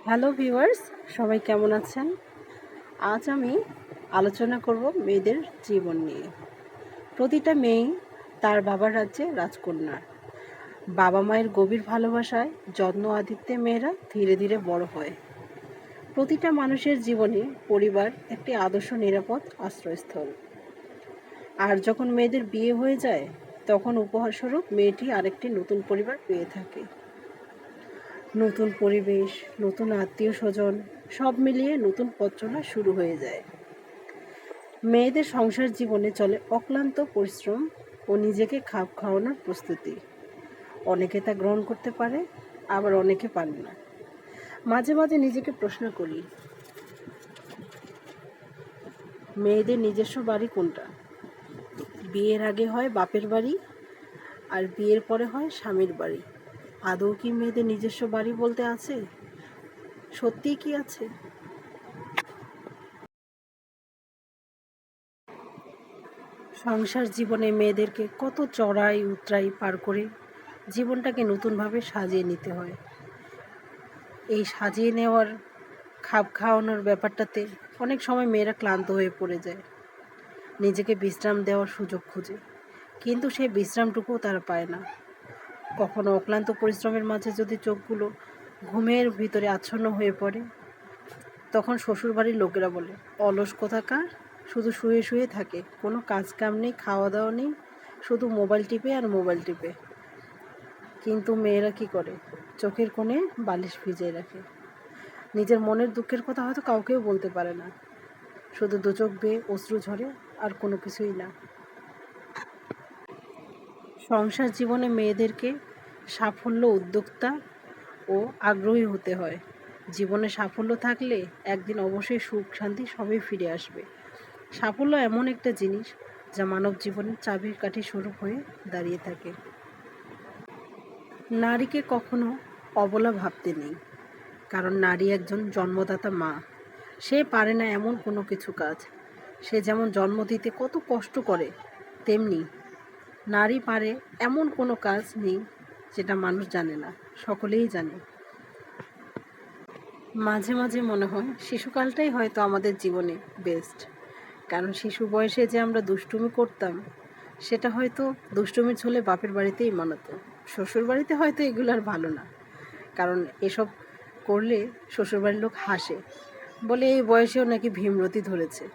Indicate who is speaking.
Speaker 1: Hello viewers, সবাই কেমন আছেন? আজ আমি আলোচনা করব মেয়েদের জীবন নিয়ে। প্রতিটা মেয়েই তার বাবার রাজ্যে রাজকন্যা। বাবা মায়ের গভীর ভালোবাসায় যত্ন আদিত্যে মেয়েরা ধীরে ধীরে বড় হয়। প্রতিটা মানুষের জীবনে পরিবার একটি আদর্শ নিরাপদ আশ্রয়স্থল। আর যখন মেয়েদের বিয়ে হয়ে যায়, তখন উপহারস্বরূপ মেয়েটি আরেকটি নতুন পরিবার পেয়ে থাকে। নতুন পরিবেশ, নতুন আত্মীয় স্বজন, সব মিলিয়ে নতুন পথ চলা শুরু হয়ে যায়। মেয়েদের সংসার জীবনে চলে অক্লান্ত পরিশ্রম ও নিজেকে খাপ খাওয়ানোর প্রস্তুতি। অনেকে তা গ্রহণ করতে পারে, আবার অনেকে পারে না। মাঝে মাঝে নিজেকে প্রশ্ন করি, মেয়েদের নিজস্ব বাড়ি কোনটা? বিয়ের আগে হয় বাপের বাড়ি, আর বিয়ের পরে হয় স্বামীর বাড়ি। আদৌ কি মেয়েদের নিজস্ব বাড়ি বলতে আছে? সত্যিই কি আছে? সংসার জীবনে মেয়েদেরকে কত চড়াই উতরাই পার করে জীবনটাকে নতুনভাবে সাজিয়ে নিতে হয়। এই সাজিয়ে নেওয়ার, খাপ খাওয়ানোর ব্যাপারটাতে অনেক সময় মেয়েরা ক্লান্ত হয়ে পড়ে যায়, নিজেকে বিশ্রাম দেওয়ার সুযোগ খুঁজে, কিন্তু সেই বিশ্রামটুকুও তারা পায় না। কখনো অক্লান্ত পরিশ্রমের মাঝে যদি চোখগুলো ঘুমের ভিতরে আচ্ছন্ন হয়ে পড়ে, তখন শ্বশুরবাড়ির লোকেরা বলে, অলস কোথাকার, শুধু শুয়ে শুয়ে থাকে, কোনো কাজ কাম নেই, খাওয়া দাওয়া নেই, শুধু মোবাইল টিপে আর মোবাইল টিপে। কিন্তু মেয়েরা কি করে? চোখের কোণে বালিশ ভিজিয়ে রাখে। নিজের মনের দুঃখের কথা হয়তো কাউকেও বলতে পারে না, শুধু দু চোখ বেয়ে অশ্রু ঝরে, আর কোনো কিছুই না। সংসার জীবনে মেয়েদেরকে সাফল্য, উদ্যোক্তা ও আগ্রহী হতে হয়। জীবনে সাফল্য থাকলে একদিন অবশ্যই সুখ শান্তি সবই ফিরে আসবে। সাফল্য এমন একটা জিনিস যা মানব জীবনের চাবিকাঠি স্বরূপ হয়ে দাঁড়িয়ে থাকে। নারীকে কখনো অবলা ভাবতে নেই, কারণ নারী একজন জন্মদাতা মা। সে পারে না এমন কোনো কিছু কাজ। সে যেমন জন্ম দিতে কত কষ্ট করে, তেমনি নারী পারে এমন কোনো কাজ নেই যেটা মানুষ জানে না, সকলেই জানে। মাঝে মাঝে মনে হয় শিশুকালটাই হয়তো আমাদের জীবনে বেস্ট, কারণ শিশু বয়সে যে আমরা দুষ্টুমি করতাম, সেটা হয়তো দুষ্টুমির ছলে বাপের বাড়িতেই মানাতো। শ্বশুর বাড়িতে হয়তো এগুলো আর ভালো না, কারণ এসব করলে শ্বশুরবাড়ির লোক হাসে, বলে এই বয়সেও নাকি ভীমরতি ধরেছে।